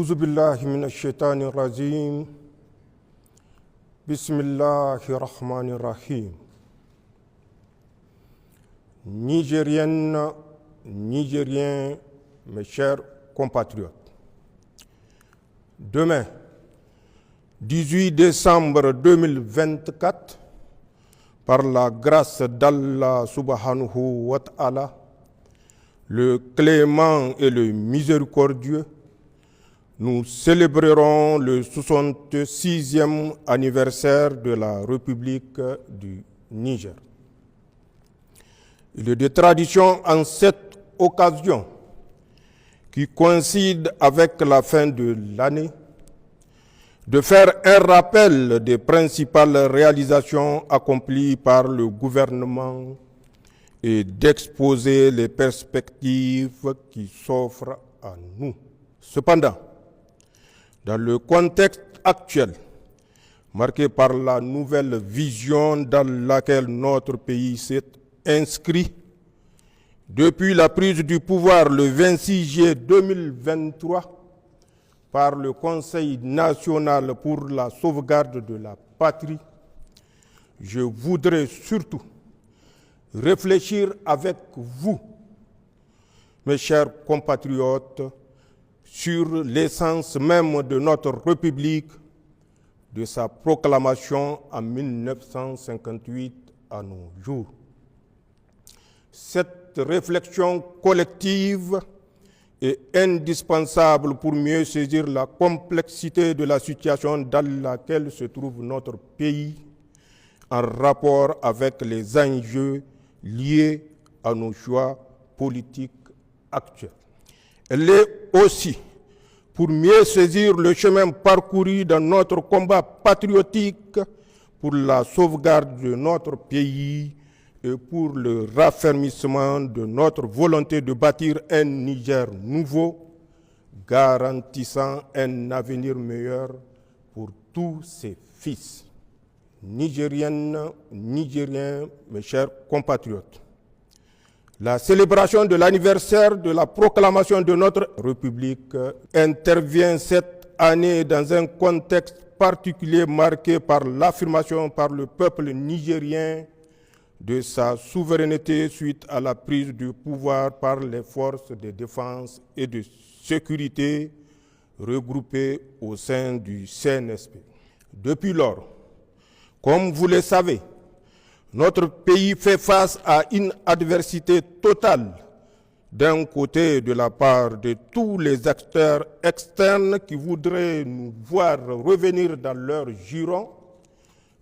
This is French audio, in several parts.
أعوذ بالله من الشيطان الرجيم بسم الله الرحمن الرحيم. Nigériennes, Nigériens, mes chers compatriotes, demain, 18 décembre 2024, par la grâce d'Allah subhanahu wa ta'ala, le clément et le miséricordieux, nous célébrerons le 66e anniversaire de la République du Niger. Il est de tradition en cette occasion, qui coïncide avec la fin de l'année, de faire un rappel des principales réalisations accomplies par le gouvernement et d'exposer les perspectives qui s'offrent à nous. Cependant, dans le contexte actuel, marqué par la nouvelle vision dans laquelle notre pays s'est inscrit depuis la prise du pouvoir le 26 juillet 2023 par le Conseil national pour la sauvegarde de la patrie, je voudrais surtout réfléchir avec vous, mes chers compatriotes, sur l'essence même de notre République, de sa proclamation en 1958 à nos jours. Cette réflexion collective est indispensable pour mieux saisir la complexité de la situation dans laquelle se trouve notre pays en rapport avec les enjeux liés à nos choix politiques actuels. Elle est aussi pour mieux saisir le chemin parcouru dans notre combat patriotique pour la sauvegarde de notre pays et pour le raffermissement de notre volonté de bâtir un Niger nouveau, garantissant un avenir meilleur pour tous ses fils. Nigériennes, Nigériens, mes chers compatriotes, la célébration de l'anniversaire de la proclamation de notre République intervient cette année dans un contexte particulier marqué par l'affirmation par le peuple nigérien de sa souveraineté suite à la prise du pouvoir par les forces de défense et de sécurité regroupées au sein du CNSP. Depuis lors, comme vous le savez, notre pays fait face à une adversité totale, d'un côté de la part de tous les acteurs externes qui voudraient nous voir revenir dans leur giron,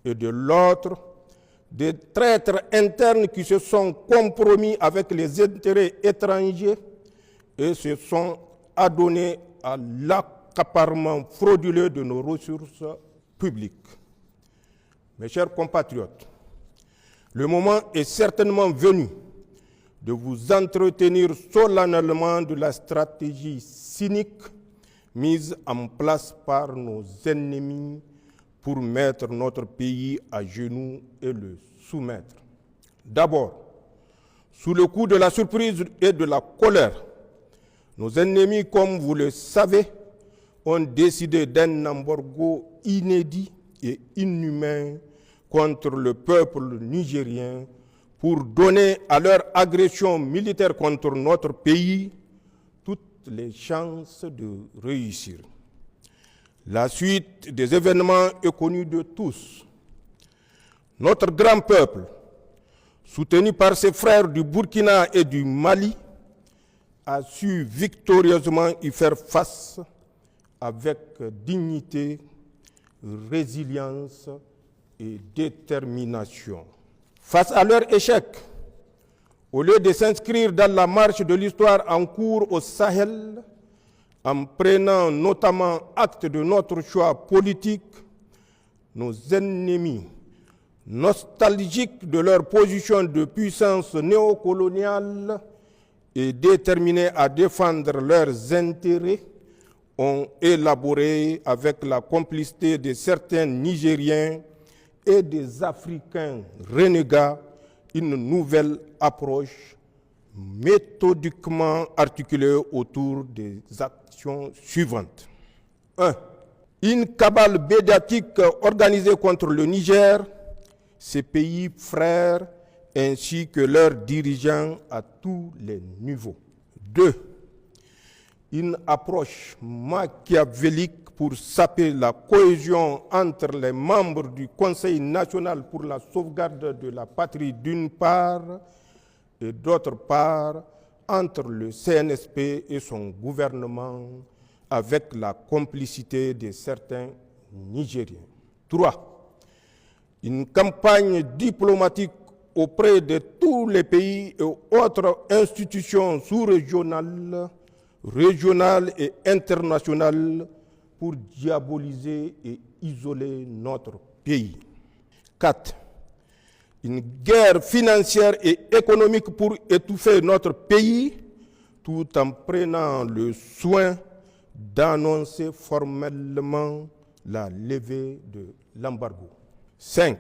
et de l'autre, des traîtres internes qui se sont compromis avec les intérêts étrangers et se sont adonnés à l'accaparement frauduleux de nos ressources publiques. Mes chers compatriotes, le moment est certainement venu de vous entretenir solennellement de la stratégie cynique mise en place par nos ennemis pour mettre notre pays à genoux et le soumettre. D'abord, sous le coup de la surprise et de la colère, nos ennemis, comme vous le savez, ont décidé d'un embargo inédit et inhumain contre le peuple nigérien pour donner à leur agression militaire contre notre pays toutes les chances de réussir. La suite des événements est connue de tous. Notre grand peuple, soutenu par ses frères du Burkina et du Mali, a su victorieusement y faire face avec dignité, résilience et détermination. Face à leur échec, au lieu de s'inscrire dans la marche de l'histoire en cours au Sahel, en prenant notamment acte de notre choix politique, nos ennemis, nostalgiques de leur position de puissance néocoloniale et déterminés à défendre leurs intérêts, ont élaboré avec la complicité de certains Nigériens et des Africains renégats une nouvelle approche méthodiquement articulée autour des actions suivantes. 1. Une cabale médiatique organisée contre le Niger, ses pays frères, ainsi que leurs dirigeants à tous les niveaux. 2. Une approche machiavélique pour saper la cohésion entre les membres du Conseil national pour la sauvegarde de la patrie d'une part et d'autre part entre le CNSP et son gouvernement avec la complicité de certains Nigériens. 3. Une campagne diplomatique auprès de tous les pays et autres institutions sous-régionales, régionales et internationales pour diaboliser et isoler notre pays. 4. Une guerre financière et économique pour étouffer notre pays, tout en prenant le soin d'annoncer formellement la levée de l'embargo. 5.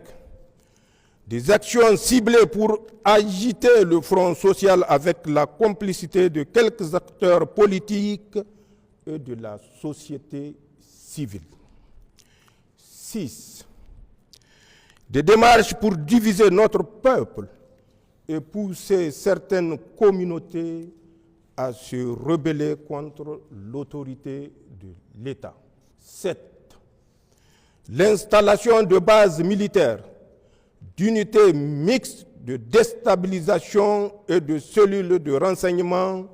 Des actions ciblées pour agiter le front social avec la complicité de quelques acteurs politiques et de la société civile. 6. Des démarches pour diviser notre peuple et pousser certaines communautés à se rebeller contre l'autorité de l'État. 7. L'installation de bases militaires, d'unités mixtes de déstabilisation et de cellules de renseignement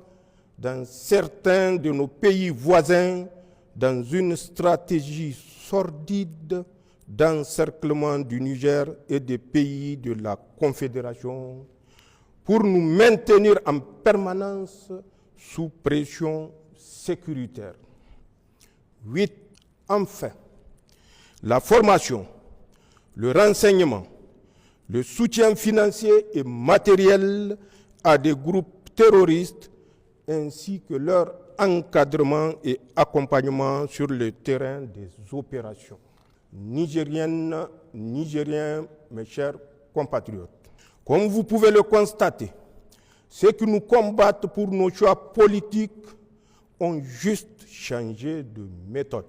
dans certains de nos pays voisins dans une stratégie sordide d'encerclement du Niger et des pays de la Confédération pour nous maintenir en permanence sous pression sécuritaire. 8. Enfin, la formation, le renseignement, le soutien financier et matériel à des groupes terroristes ainsi que leur encadrement et accompagnement sur le terrain des opérations. Nigériennes, Nigériens, mes chers compatriotes, comme vous pouvez le constater, ceux qui nous combattent pour nos choix politiques ont juste changé de méthode.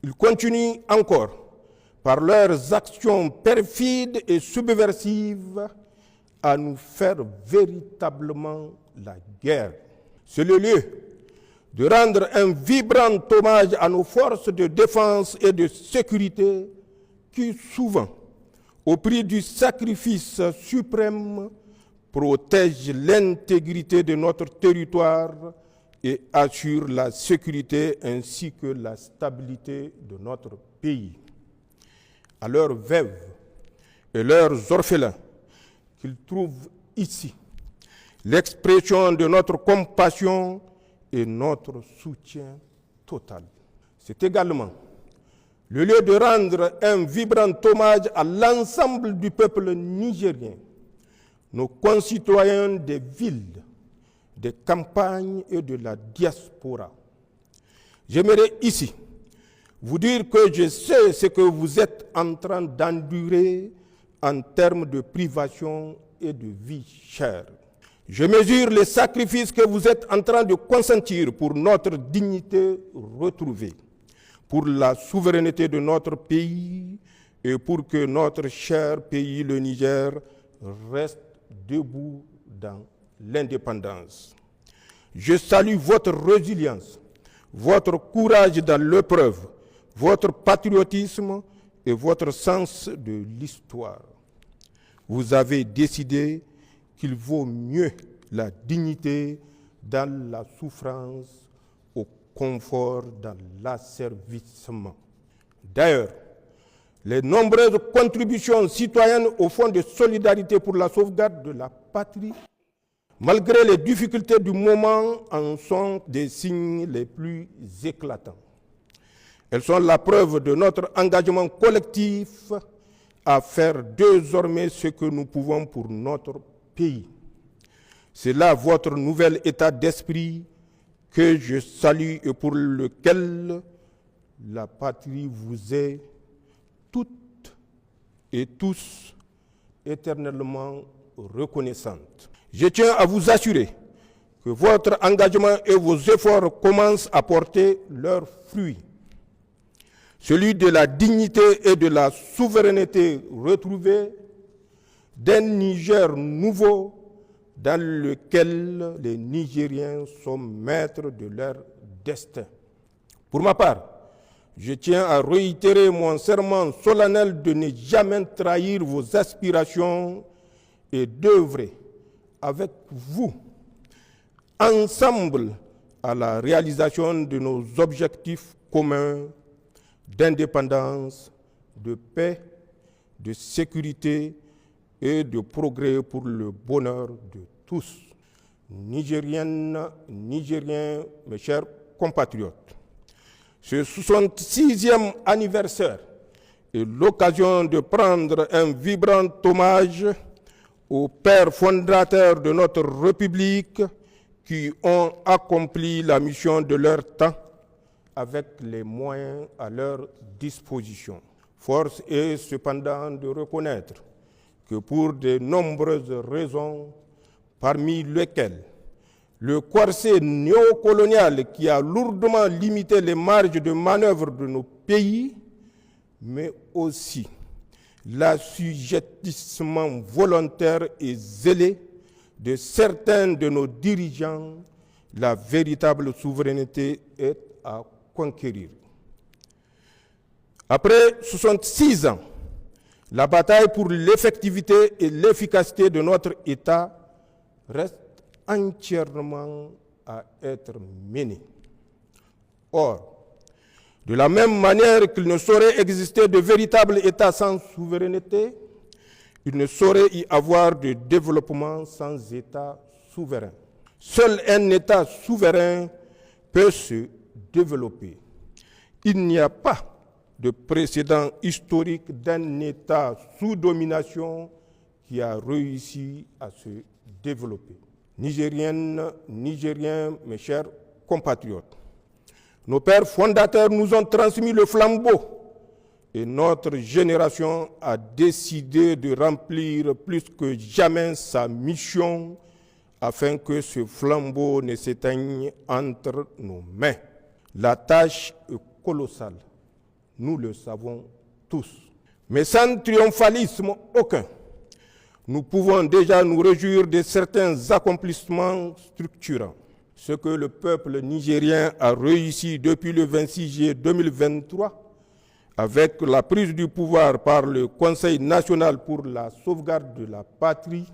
Ils continuent encore, par leurs actions perfides et subversives, à nous faire véritablement la guerre. C'est le lieu de rendre un vibrant hommage à nos forces de défense et de sécurité qui, souvent, au prix du sacrifice suprême, protègent l'intégrité de notre territoire et assurent la sécurité ainsi que la stabilité de notre pays. À leurs veuves et leurs orphelins, qu'ils trouvent ici l'expression de notre compassion et notre soutien total. C'est également le lieu de rendre un vibrant hommage à l'ensemble du peuple nigérien, nos concitoyens des villes, des campagnes et de la diaspora. J'aimerais ici vous dire que je sais ce que vous êtes en train d'endurer en termes de privation et de vie chère. Je mesure les sacrifices que vous êtes en train de consentir pour notre dignité retrouvée, pour la souveraineté de notre pays et pour que notre cher pays, le Niger, reste debout dans l'indépendance. Je salue votre résilience, votre courage dans l'épreuve, votre patriotisme et votre sens de l'histoire. Vous avez décidé qu'il vaut mieux la dignité dans la souffrance au confort dans l'asservissement. D'ailleurs, les nombreuses contributions citoyennes au Fonds de solidarité pour la sauvegarde de la patrie, malgré les difficultés du moment, en sont des signes les plus éclatants. Elles sont la preuve de notre engagement collectif à faire désormais ce que nous pouvons pour notre pays. C'est là votre nouvel état d'esprit que je salue et pour lequel la patrie vous est toutes et tous éternellement reconnaissante. Je tiens à vous assurer que votre engagement et vos efforts commencent à porter leurs fruits. celui de la dignité et de la souveraineté retrouvée, d'un Niger nouveau dans lequel les Nigériens sont maîtres de leur destin. Pour ma part, je tiens à réitérer mon serment solennel de ne jamais trahir vos aspirations et d'œuvrer avec vous, ensemble, à la réalisation de nos objectifs communs d'indépendance, de paix, de sécurité et de progrès pour le bonheur de tous. Nigériennes, Nigériens, mes chers compatriotes, ce 66e anniversaire est l'occasion de prendre un vibrant hommage aux pères fondateurs de notre République qui ont accompli la mission de leur temps avec les moyens à leur disposition. Force est cependant de reconnaître que pour de nombreuses raisons, parmi lesquelles le corset néocolonial qui a lourdement limité les marges de manœuvre de nos pays, mais aussi l'assujettissement volontaire et zélé de certains de nos dirigeants, la véritable souveraineté est à conquérir. Après 66 ans, la bataille pour l'effectivité et l'efficacité de notre État reste entièrement à être menée. Or, de la même manière qu'il ne saurait exister de véritable État sans souveraineté, il ne saurait y avoir de développement sans État souverain. Seul un État souverain peut se développer. Il n'y a pas de précédent historique d'un État sous domination qui a réussi à se développer. Nigériennes, Nigériens, mes chers compatriotes, nos pères fondateurs nous ont transmis le flambeau et notre génération a décidé de remplir plus que jamais sa mission afin que ce flambeau ne s'éteigne entre nos mains. La tâche est colossale, nous le savons tous, mais sans triomphalisme aucun. Nous pouvons déjà nous réjouir de certains accomplissements structurants. Ce que le peuple nigérien a réussi depuis le 26 juillet 2023, avec la prise du pouvoir par le Conseil national pour la sauvegarde de la patrie,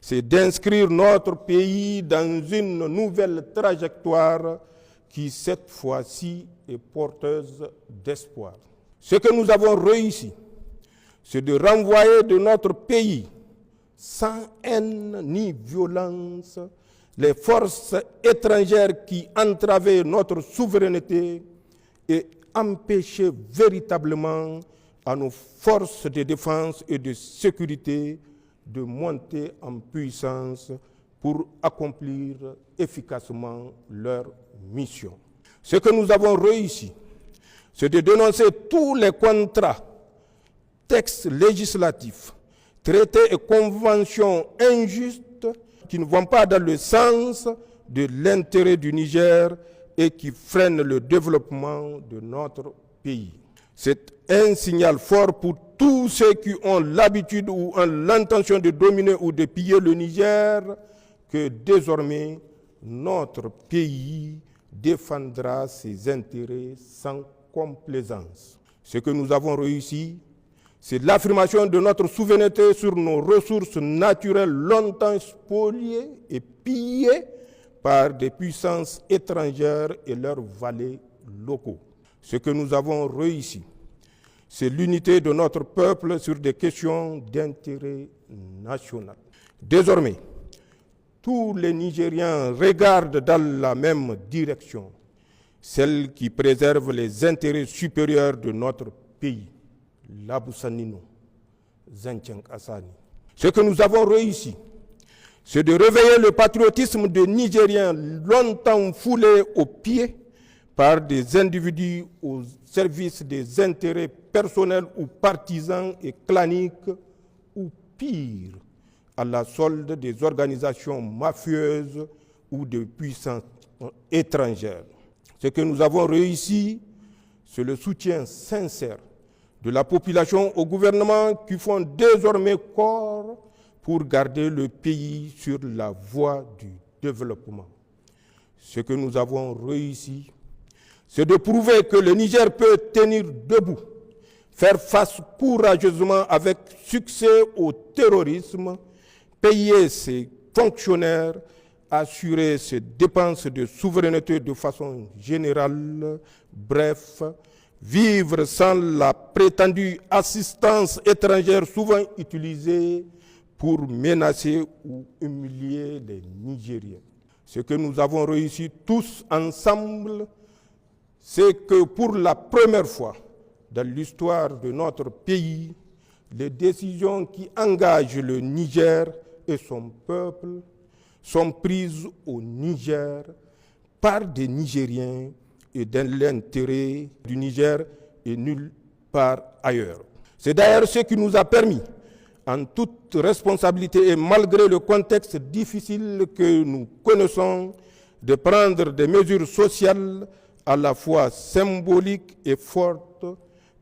c'est d'inscrire notre pays dans une nouvelle trajectoire qui, cette fois-ci, est porteuse d'espoir. Ce que nous avons réussi, c'est de renvoyer de notre pays, sans haine ni violence, les forces étrangères qui entravaient notre souveraineté et empêchaient véritablement à nos forces de défense et de sécurité de monter en puissance pour accomplir efficacement leur mission. Ce que nous avons réussi, c'est de dénoncer tous les contrats, textes législatifs, traités et conventions injustes qui ne vont pas dans le sens de l'intérêt du Niger et qui freinent le développement de notre pays. C'est un signal fort pour tous ceux qui ont l'habitude ou ont l'intention de dominer ou de piller le Niger que désormais notre pays défendra ses intérêts sans complaisance. Ce que nous avons réussi, c'est l'affirmation de notre souveraineté sur nos ressources naturelles longtemps spoliées et pillées par des puissances étrangères et leurs valets locaux. Ce que nous avons réussi, c'est l'unité de notre peuple sur des questions d'intérêt national. Désormais, tous les Nigériens regardent dans la même direction, celle qui préserve les intérêts supérieurs de notre pays. Labousanino, Zentiang Assani. Ce que nous avons réussi, c'est de réveiller le patriotisme des Nigériens longtemps foulé aux pieds par des individus au service des intérêts personnels ou partisans et claniques, ou pire, à la solde des organisations mafieuses ou de puissances étrangères. Ce que nous avons réussi, c'est le soutien sincère de la population au gouvernement qui font désormais corps pour garder le pays sur la voie du développement. Ce que nous avons réussi, c'est de prouver que le Niger peut tenir debout, faire face courageusement avec succès au terrorisme, payer ses fonctionnaires, assurer ses dépenses de souveraineté de façon générale, bref, vivre sans la prétendue assistance étrangère souvent utilisée pour menacer ou humilier les Nigériens. Ce que nous avons réussi tous ensemble, c'est que pour la première fois dans l'histoire de notre pays, les décisions qui engagent le Niger et son peuple sont prises au Niger par des Nigériens et dans l'intérêt du Niger et nulle part ailleurs. C'est d'ailleurs ce qui nous a permis, en toute responsabilité et malgré le contexte difficile que nous connaissons, de prendre des mesures sociales à la fois symboliques et fortes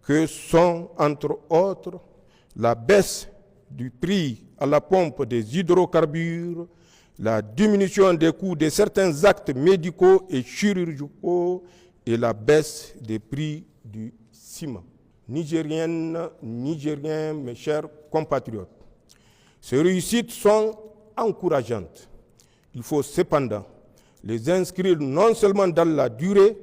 que sont, entre autres, la baisse du prix à la pompe des hydrocarbures, la diminution des coûts de certains actes médicaux et chirurgicaux et la baisse des prix du ciment. Nigériennes, Nigériens, mes chers compatriotes, ces réussites sont encourageantes. Il faut cependant les inscrire non seulement dans la durée,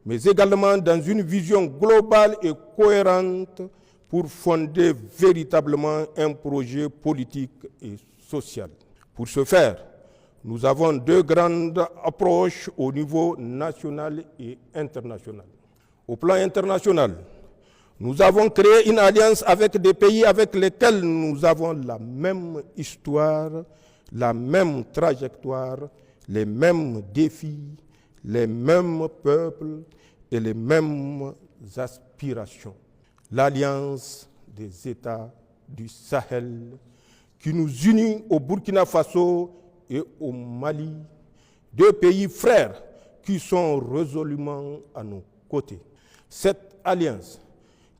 mais également dans une vision globale et cohérente pour fonder véritablement un projet politique et social. Pour ce faire, nous avons deux grandes approches au niveau national et international. Au plan international, nous avons créé une alliance avec des pays avec lesquels nous avons la même histoire, la même trajectoire, les mêmes défis, les mêmes peuples et les mêmes aspirations. L'Alliance des États du Sahel qui nous unit au Burkina Faso et au Mali, deux pays frères qui sont résolument à nos côtés. Cette alliance,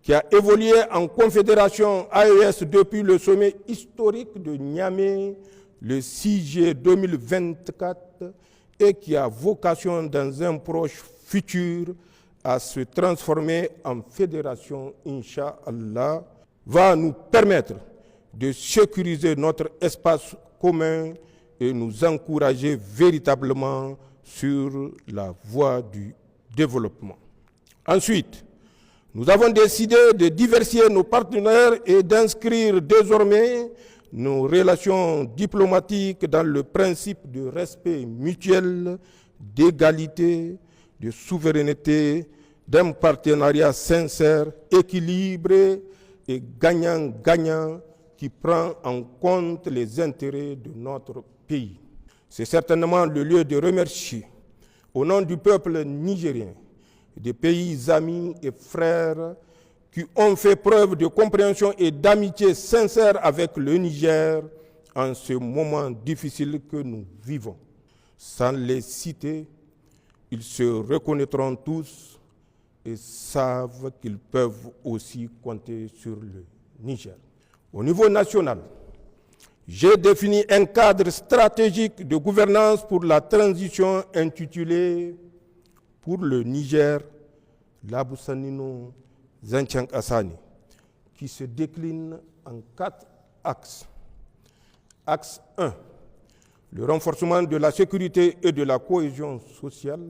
qui a évolué en confédération AES depuis le sommet historique de Niamey le 6 juillet 2024 et qui a vocation dans un proche futur à se transformer en fédération, Inch'Allah, va nous permettre de sécuriser notre espace commun et nous encourager véritablement sur la voie du développement. Ensuite, nous avons décidé de diversifier nos partenaires et d'inscrire désormais nos relations diplomatiques dans le principe de respect mutuel, d'égalité, de souveraineté, d'un partenariat sincère, équilibré et gagnant-gagnant qui prend en compte les intérêts de notre pays. C'est certainement le lieu de remercier, au nom du peuple nigérien, des pays amis et frères qui ont fait preuve de compréhension et d'amitié sincère avec le Niger en ce moment difficile que nous vivons. Sans les citer, ils se reconnaîtront tous et savent qu'ils peuvent aussi compter sur le Niger. Au niveau national, j'ai défini un cadre stratégique de gouvernance pour la transition intitulé « Pour le Niger, Labussanino Zancang Assani » qui se décline en 4 axes. Axe 1, le renforcement de la sécurité et de la cohésion sociale.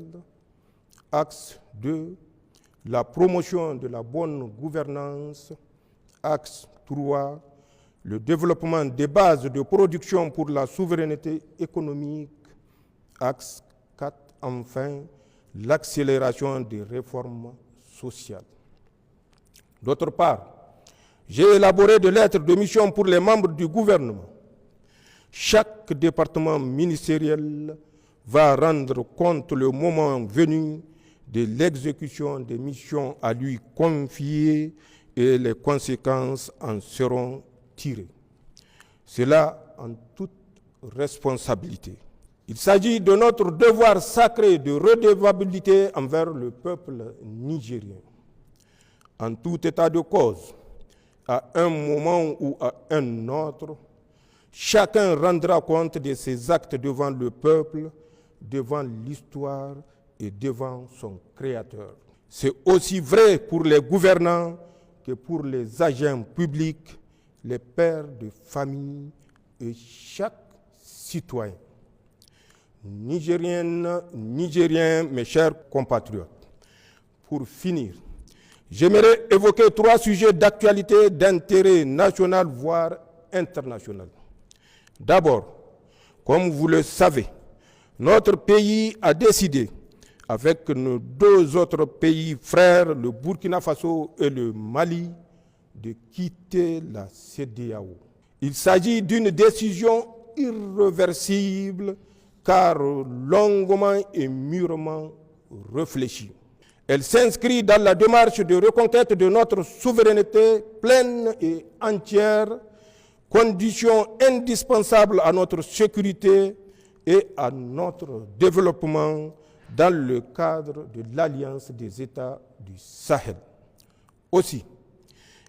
Axe 2, la promotion de la bonne gouvernance. Axe 3, le développement des bases de production pour la souveraineté économique. Axe 4, enfin, l'accélération des réformes sociales. D'autre part, j'ai élaboré des lettres de mission pour les membres du gouvernement. Chaque département ministériel va rendre compte le moment venu de l'exécution des missions à lui confiées et les conséquences en seront tirées. Cela en toute responsabilité. Il s'agit de notre devoir sacré de redevabilité envers le peuple nigérien. En tout état de cause, à un moment ou à un autre, chacun rendra compte de ses actes devant le peuple, devant l'histoire et devant son Créateur. C'est aussi vrai pour les gouvernants que pour les agents publics, les pères de famille et chaque citoyen. Nigériennes, Nigériens, mes chers compatriotes, pour finir, j'aimerais évoquer 3 sujets d'actualité d'intérêt national, voire international. D'abord, comme vous le savez, notre pays a décidé, avec nos 2 autres pays frères, le Burkina Faso et le Mali, de quitter la CEDEAO. Il s'agit d'une décision irréversible, car longuement et mûrement réfléchie. Elle s'inscrit dans la démarche de reconquête de notre souveraineté pleine et entière, condition indispensable à notre sécurité et à notre développement dans le cadre de l'Alliance des États du Sahel. Aussi,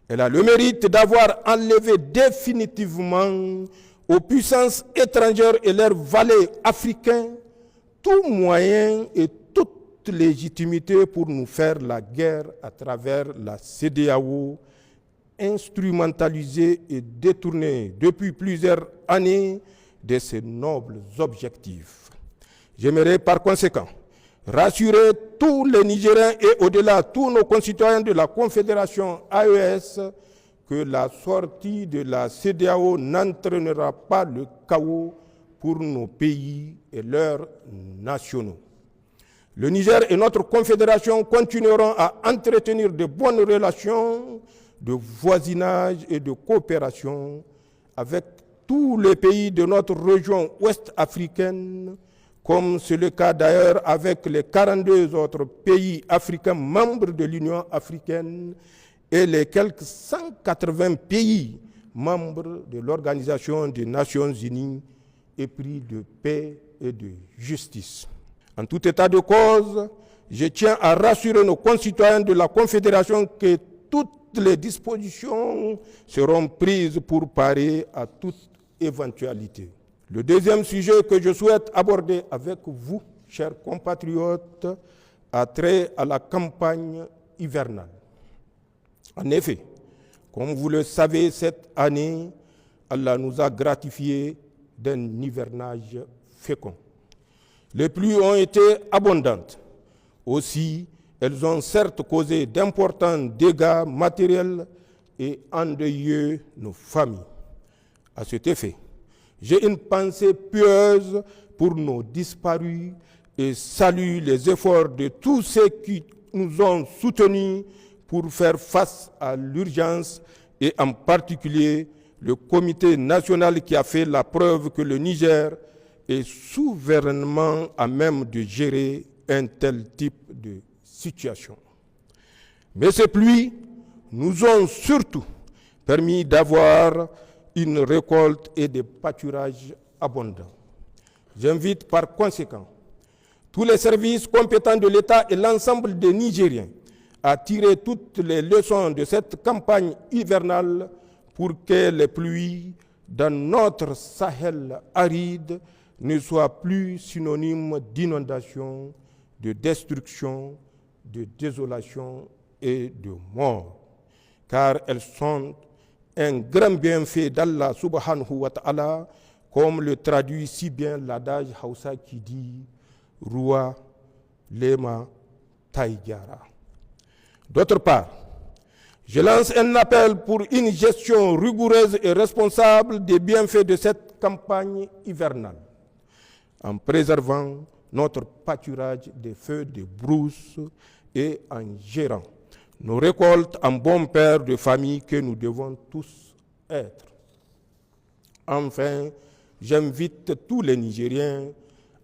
elle a le mérite d'avoir enlevé définitivement aux puissances étrangères et leurs valets africains tout moyen et toute légitimité pour nous faire la guerre à travers la CEDEAO, instrumentalisée et détournée depuis plusieurs années de ses nobles objectifs. J'aimerais par conséquent rassurer tous les Nigériens et au-delà tous nos concitoyens de la Confédération AES que la sortie de la CEDEAO n'entraînera pas le chaos pour nos pays et leurs nationaux. Le Niger et notre confédération continueront à entretenir de bonnes relations de voisinage et de coopération avec tous les pays de notre région ouest-africaine, comme c'est le cas d'ailleurs avec les 42 autres pays africains membres de l'Union africaine et les quelques 180 pays membres de l'Organisation des Nations Unies, épris de paix et de justice. En tout état de cause, je tiens à rassurer nos concitoyens de la Confédération que toutes les dispositions seront prises pour parer à toute éventualité. Le deuxième sujet que je souhaite aborder avec vous, chers compatriotes, a trait à la campagne hivernale. En effet, comme vous le savez, cette année, Allah nous a gratifiés d'un hivernage fécond. Les pluies ont été abondantes. Aussi, elles ont certes causé d'importants dégâts matériels et endeuillé nos familles. À cet effet, j'ai une pensée pieuse pour nos disparus et salue les efforts de tous ceux qui nous ont soutenus pour faire face à l'urgence et en particulier le comité national qui a fait la preuve que le Niger est souverainement à même de gérer un tel type de situation. Mais ces pluies nous ont surtout permis d'avoir une récolte et des pâturages abondants. J'invite par conséquent tous les services compétents de l'État et l'ensemble des Nigériens à tirer toutes les leçons de cette campagne hivernale pour que les pluies dans notre Sahel aride ne soient plus synonymes d'inondation, de destruction, de désolation et de mort, car elles sont un grand bienfait d'Allah subhanahu wa ta'ala, comme le traduit si bien l'adage Hausa qui dit « Rua lema taïgara ». D'autre part, je lance un appel pour une gestion rigoureuse et responsable des bienfaits de cette campagne hivernale, en préservant notre pâturage des feux de brousse et en gérant nos récoltes en bon père de famille que nous devons tous être. Enfin, j'invite tous les Nigériens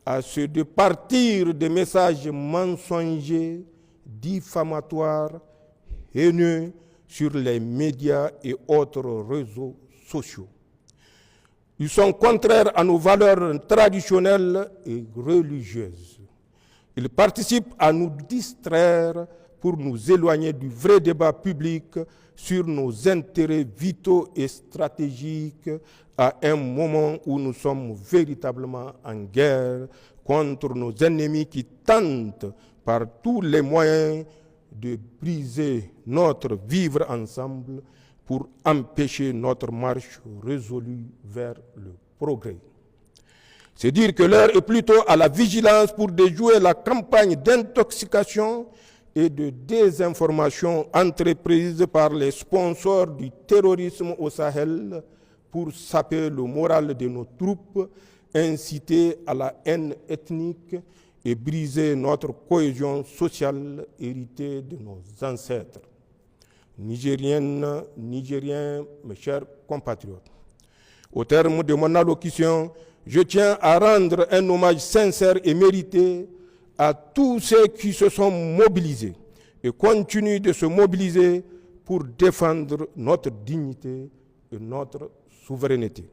à se départir des messages mensongers, diffamatoires, haineux sur les médias et autres réseaux sociaux. Ils sont contraires à nos valeurs traditionnelles et religieuses. Ils participent à nous distraire pour nous éloigner du vrai débat public sur nos intérêts vitaux et stratégiques à un moment où nous sommes véritablement en guerre contre nos ennemis qui tentent par tous les moyens de briser notre vivre ensemble pour empêcher notre marche résolue vers le progrès. C'est dire que l'heure est plutôt à la vigilance pour déjouer la campagne d'intoxication et de désinformation entreprise par les sponsors du terrorisme au Sahel pour saper le moral de nos troupes, inciter à la haine ethnique et briser notre cohésion sociale héritée de nos ancêtres. Nigériennes, Nigériens, mes chers compatriotes, au terme de mon allocution, je tiens à rendre un hommage sincère et mérité à tous ceux qui se sont mobilisés et continuent de se mobiliser pour défendre notre dignité et notre souveraineté.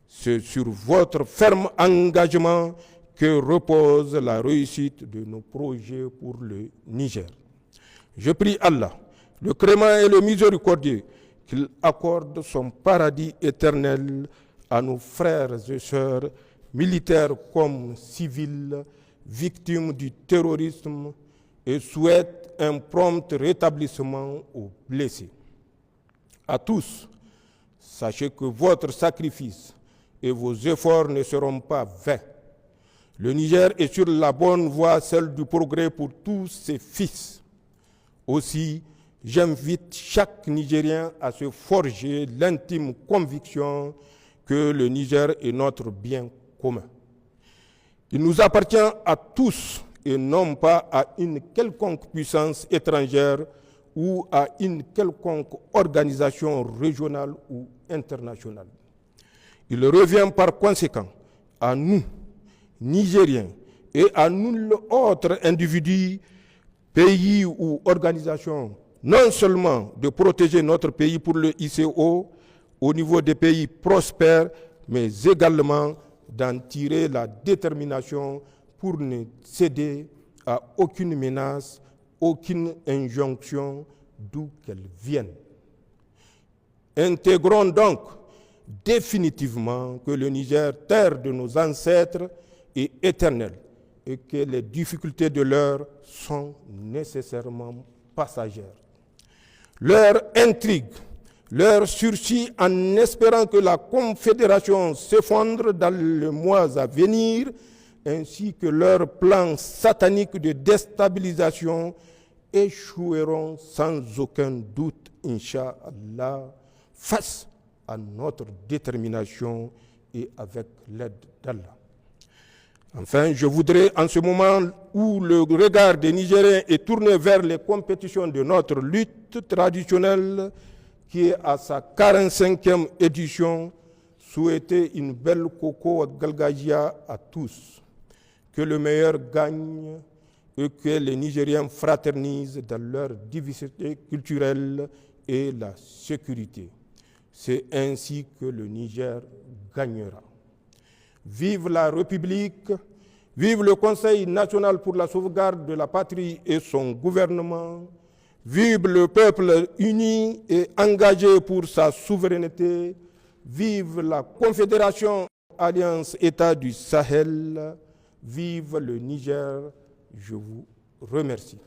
C'est sur votre ferme engagement que repose la réussite de nos projets pour le Niger. Je prie Allah, le Créant et le Miséricordieux, qu'il accorde son paradis éternel à nos frères et sœurs, militaires comme civils, victimes du terrorisme, et souhaite un prompt rétablissement aux blessés. À tous, sachez que votre sacrifice et vos efforts ne seront pas vains. Le Niger est sur la bonne voie, celle du progrès pour tous ses fils. Aussi, j'invite chaque Nigérien à se forger l'intime conviction que le Niger est notre bien commun. Il nous appartient à tous et non pas à une quelconque puissance étrangère ou à une quelconque organisation régionale ou internationale. Il revient par conséquent à nous, Nigériens, et à nul autre individu, pays ou organisation, non seulement de protéger notre pays pour le ICO au niveau des pays prospères, mais également d'en tirer la détermination pour ne céder à aucune menace, aucune injonction, d'où qu'elle vienne. Intégrons donc définitivement que le Niger, terre de nos ancêtres, est éternel et que les difficultés de l'heure sont nécessairement passagères. Leur intrigue, leur sursis en espérant que la Confédération s'effondre dans les mois à venir, ainsi que leurs plans sataniques de déstabilisation échoueront sans aucun doute, Inch'Allah, face à notre détermination et avec l'aide d'Allah. Enfin, je voudrais, en ce moment où le regard des Nigériens est tourné vers les compétitions de notre lutte traditionnelle, qui est à sa 45e édition, souhaiter une belle Koko Galgagia à tous. Que le meilleur gagne et que les Nigériens fraternisent dans leur diversité culturelle et la sécurité. C'est ainsi que le Niger gagnera. Vive la République, vive le Conseil national pour la sauvegarde de la patrie et son gouvernement, vive le peuple uni et engagé pour sa souveraineté, vive la Confédération Alliance État du Sahel, vive le Niger, je vous remercie.